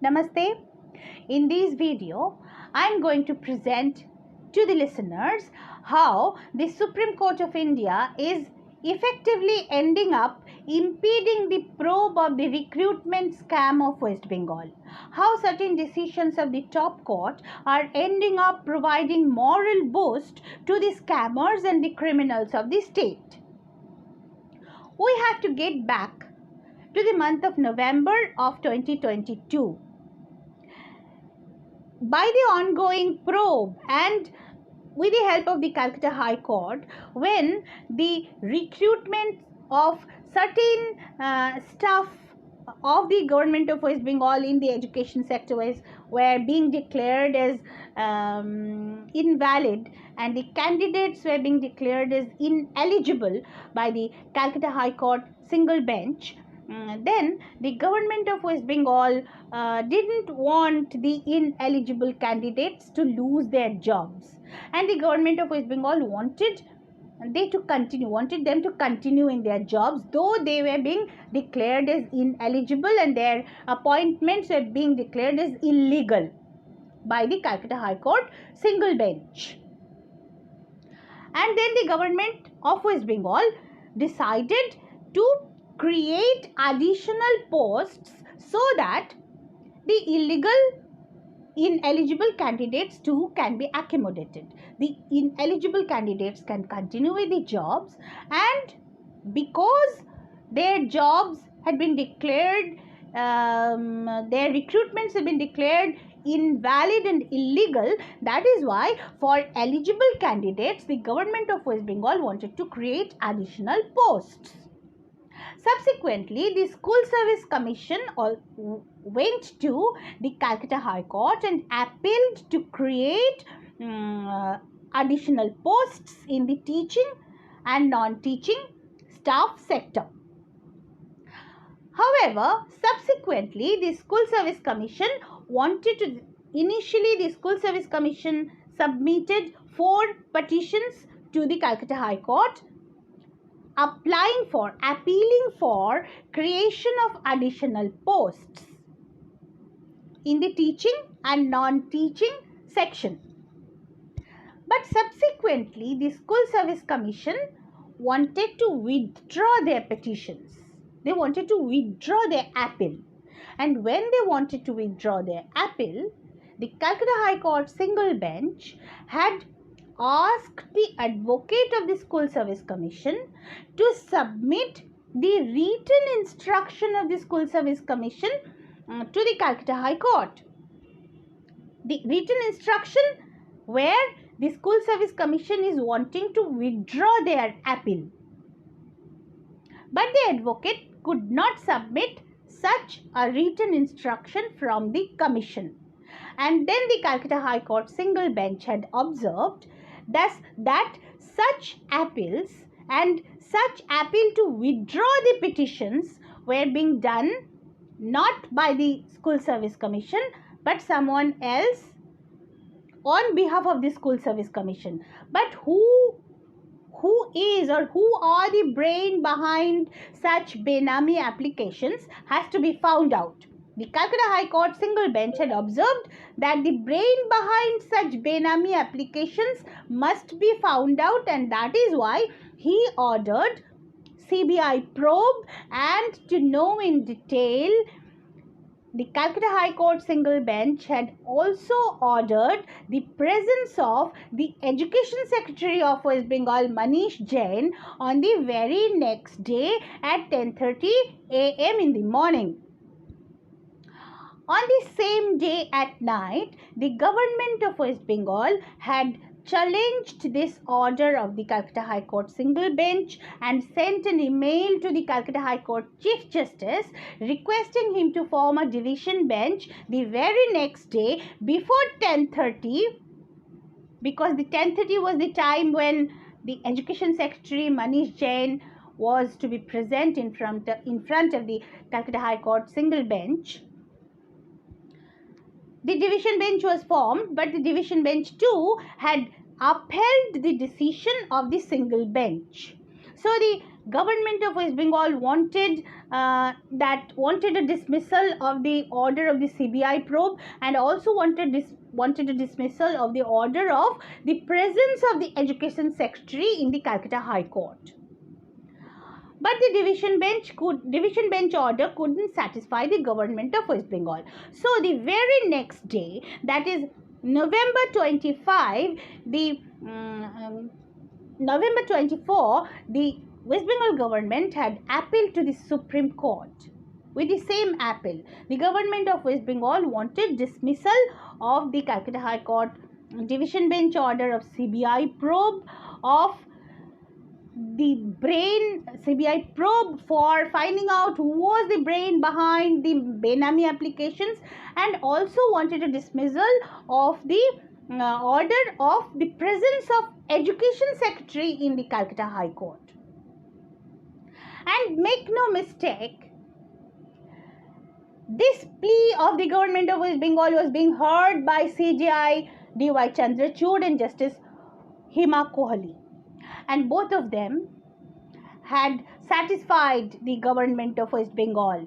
Namaste. In this video, I am going to present to the listeners how the Supreme Court of India is effectively ending up impeding the probe of the recruitment scam of West Bengal. How certain decisions of the top court are ending up providing moral boost to the scammers and the criminals of the state. We have to get back to the month of November of 2022. By the ongoing probe and with the help of the Calcutta High Court, when the recruitment of certain staff of the government of West Bengal in the education sector were being declared as invalid, and the candidates were being declared as ineligible by the Calcutta High Court single bench. Then the government of West Bengal didn't want the ineligible candidates to lose their jobs, and the government of West Bengal wanted them to continue in their jobs, though they were being declared as ineligible and their appointments were being declared as illegal by the Calcutta High Court single bench. And then the government of West Bengal decided to create additional posts so that the ineligible candidates too can be accommodated. The ineligible candidates can continue with the jobs, and because their jobs had been declared, their recruitments have been declared invalid and illegal, that is why for eligible candidates the government of West Bengal wanted to create additional posts. Subsequently, the School Service Commission went to the Calcutta High Court and appealed to create additional posts in the teaching and non-teaching staff sector. However, subsequently, the School Service Commission initially the School Service Commission submitted 4 petitions to the Calcutta High Court appealing for creation of additional posts in the teaching and non-teaching section. But subsequently, the School Service Commission wanted to withdraw their petitions. They wanted to withdraw their appeal. And when they wanted to withdraw their appeal, the Calcutta High Court single bench had asked the advocate of the School Service Commission to submit the written instruction of the School Service Commission to the Calcutta High Court. The written instruction where the School Service Commission is wanting to withdraw their appeal. But the advocate could not submit such a written instruction from the Commission. And then the Calcutta High Court single bench had observed that such appeals and such appeal to withdraw the petitions were being done not by the School Service Commission but someone else on behalf of the School Service Commission. But who is or who are the brain behind such Benami applications has to be found out. The Calcutta High Court single bench had observed that the brain behind such Benami applications must be found out, and that is why he ordered CBI probe and to know in detail. The Calcutta High Court single bench had also ordered the presence of the Education Secretary of West Bengal, Manish Jain, on the very next day at 10:30 a.m. in the morning. On the same day at night, the government of West Bengal had challenged this order of the Calcutta High Court single bench and sent an email to the Calcutta High Court Chief Justice requesting him to form a division bench the very next day before 10:30, because the 10:30 was the time when the Education Secretary Manish Jain was to be present in front of the Calcutta High Court single bench. The division bench was formed, but the division bench too had upheld the decision of the single bench. So the government of West Bengal wanted a dismissal of the order of the CBI probe, and also wanted a dismissal of the order of the presence of the Education Secretary in the Calcutta High Court. But the division bench order couldn't satisfy the government of West Bengal. So the very next day, that is November 25, November 24, the West Bengal government had appealed to the Supreme Court. With the same appeal, the government of West Bengal wanted dismissal of the Calcutta High Court division bench order of CBI probe of the CBI probe for finding out who was the brain behind the Benami applications, and also wanted a dismissal of the order of the presence of Education Secretary in the Calcutta High Court. And make no mistake, this plea of the government of West Bengal was being heard by CJI D.Y. Chandrachud and Justice Hima Kohli. And both of them had satisfied the government of West Bengal.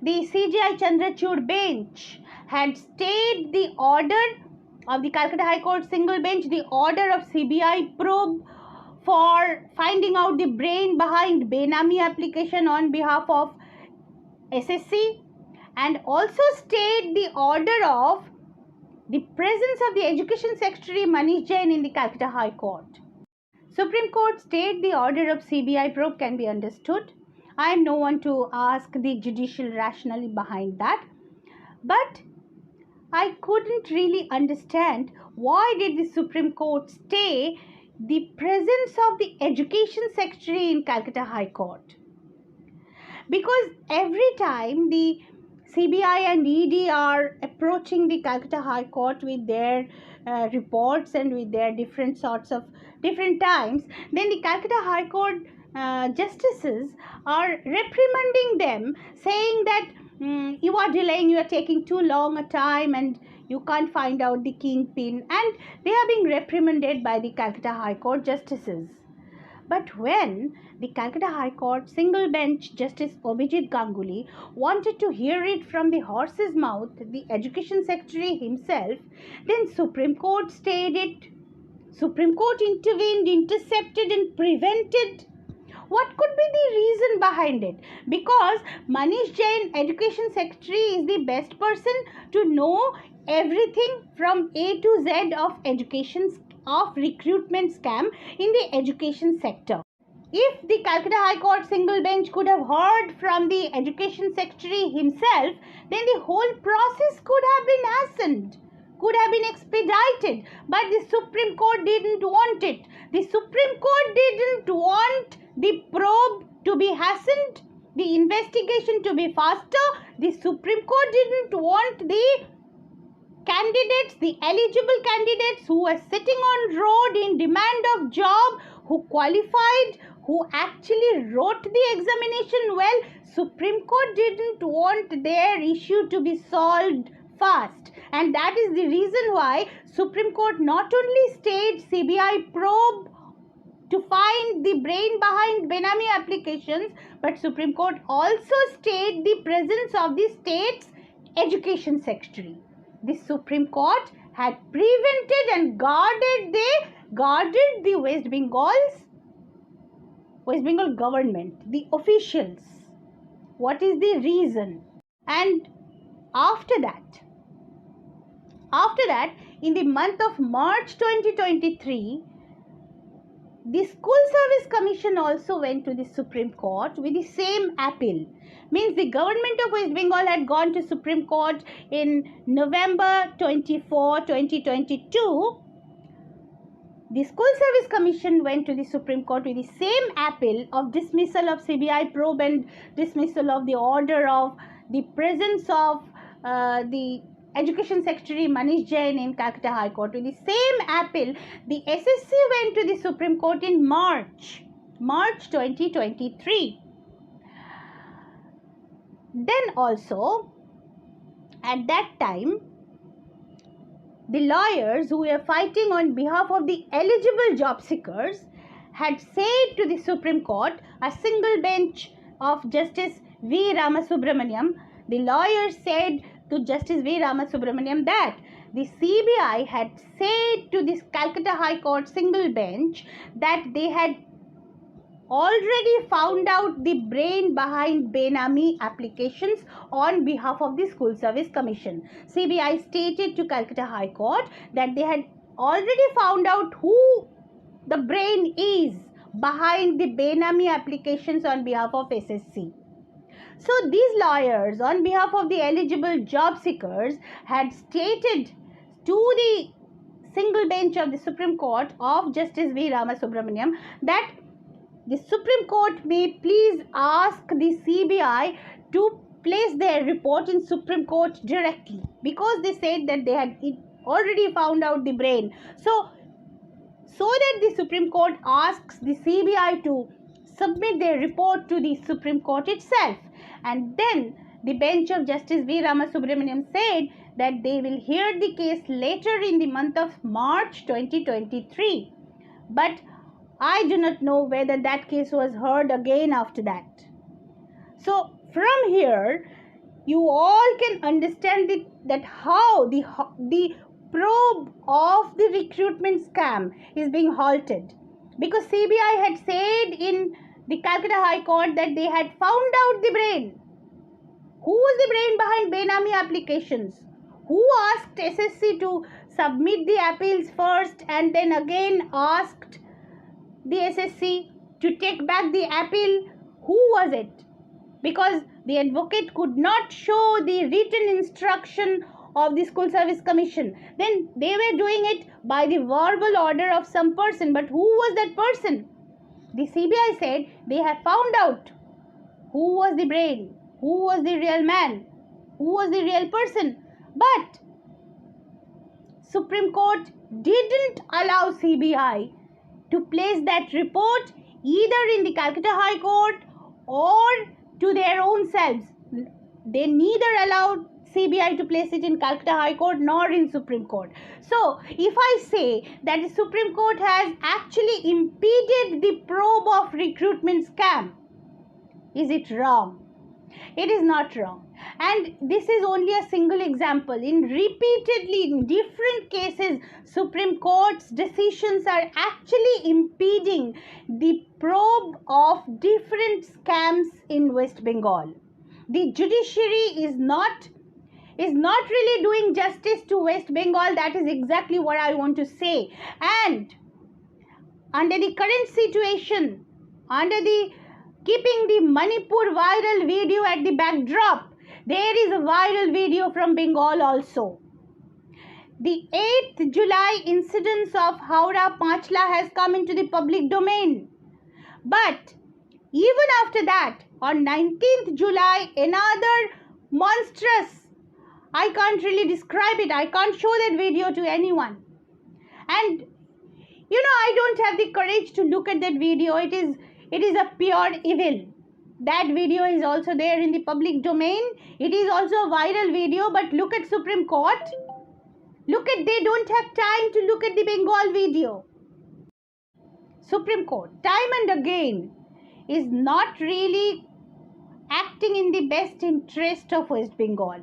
The CJI Chandrachud bench had stayed the order of the Calcutta High Court single bench, the order of CBI probe for finding out the brain behind Benami application on behalf of SSC, and also stayed the order of the presence of the Education Secretary Manish Jain in the Calcutta High Court. Supreme Court stayed the order of CBI probe can be understood. I am no one to ask the judicial rationale behind that. But I couldn't really understand why did the Supreme Court stay the presence of the Education Secretary in Calcutta High Court. Because every time the CBI and ED are approaching the Calcutta High Court with their reports and with their different times, then the Calcutta High Court justices are reprimanding them, saying that you are delaying, you are taking too long a time, and you can't find out the kingpin, and they are being reprimanded by the Calcutta High Court justices. But when the Calcutta High Court single bench Justice Abhijit Ganguly wanted to hear it from the horse's mouth, the Education Secretary himself, then Supreme Court stayed it. Supreme Court intervened, intercepted and prevented. What could be the reason behind it? Because Manish Jain, Education Secretary, is the best person to know everything from A to Z of recruitment scam in the education sector. If the Calcutta High Court single bench could have heard from the Education Secretary himself, then the whole process could have been hastened, could have been expedited. But the Supreme Court didn't want it. The Supreme Court didn't want the probe to be hastened, the investigation to be faster. The Supreme Court didn't want the candidates, the eligible candidates who were sitting on road in demand of job, who qualified, who actually wrote the examination well. Supreme Court didn't want their issue to be solved fast. And that is the reason why Supreme Court not only stayed CBI probe to find the brain behind Benami applications, but Supreme Court also stayed the presence of the state's Education Secretary. The Supreme Court had prevented and guarded the West Bengal government, the officials. What is the reason? And after that, in the month of March 2023, the School Service Commission also went to the Supreme Court with the same appeal. Means the government of West Bengal had gone to Supreme Court in November 24, 2022. The School Service Commission went to the Supreme Court with the same appeal of dismissal of CBI probe and dismissal of the order of the presence of the Education Secretary Manish Jain in Calcutta High Court. With the same appeal, the SSC went to the Supreme Court in March 2023. Then also, at that time, the lawyers who were fighting on behalf of the eligible job seekers had said to the Supreme Court, a single bench of Justice V. Ramasubramaniam, the lawyer said to Justice V. Ramasubramaniam that the CBI had said to this Calcutta High Court single bench that they had already found out the brain behind Benami applications on behalf of the School Service Commission. CBI stated to Calcutta High Court that they had already found out who the brain is behind the Benami applications on behalf of SSC. So these lawyers on behalf of the eligible job seekers had stated to the single bench of the Supreme Court of Justice V. Ramasubramaniam that the Supreme Court may please ask the CBI to place their report in Supreme Court directly, because they said that they had already found out the brain. So that the Supreme Court asks the CBI to submit their report to the Supreme Court itself. And then the bench of Justice V. Ramasubramaniam said that they will hear the case later in the month of March 2023. But I do not know whether that case was heard again after that. So from here, you all can understand that how the probe of the recruitment scam is being halted. Because CBI had said in the Calcutta High Court that they had found out the brain. Who was the brain behind Benami applications? Who asked SSC to submit the appeals first and then again asked the SSC to take back the appeal? Who was it? Because the advocate could not show the written instruction of the School Service Commission. Then they were doing it by the verbal order of some person. But who was that person? The CBI said they have found out who was the brain, who was the real man, who was the real person. But Supreme Court didn't allow CBI to place that report either in the Calcutta High Court or to their own selves. They neither allowed CBI to place it in Calcutta High Court nor in Supreme Court. So, if I say that the Supreme Court has actually impeded the probe of recruitment scam, is it wrong? It is not wrong. And this is only a single example. In different cases, Supreme Court's decisions are actually impeding the probe of different scams in West Bengal. The judiciary is not really doing justice to West Bengal. That is exactly what I want to say. And under the current situation, keeping the Manipur viral video at the backdrop, there is a viral video from Bengal also. The 8th July incidence of Howrah Panchla has come into the public domain. But even after that, on 19th July, another monstrous, I can't really describe it, I can't show that video to anyone. And I don't have the courage to look at that video. It is a pure evil. That video is also there in the public domain. It is also a viral video. But look at Supreme Court. They don't have time to look at the Bengal video. Supreme Court, time and again, is not really acting in the best interest of West Bengal.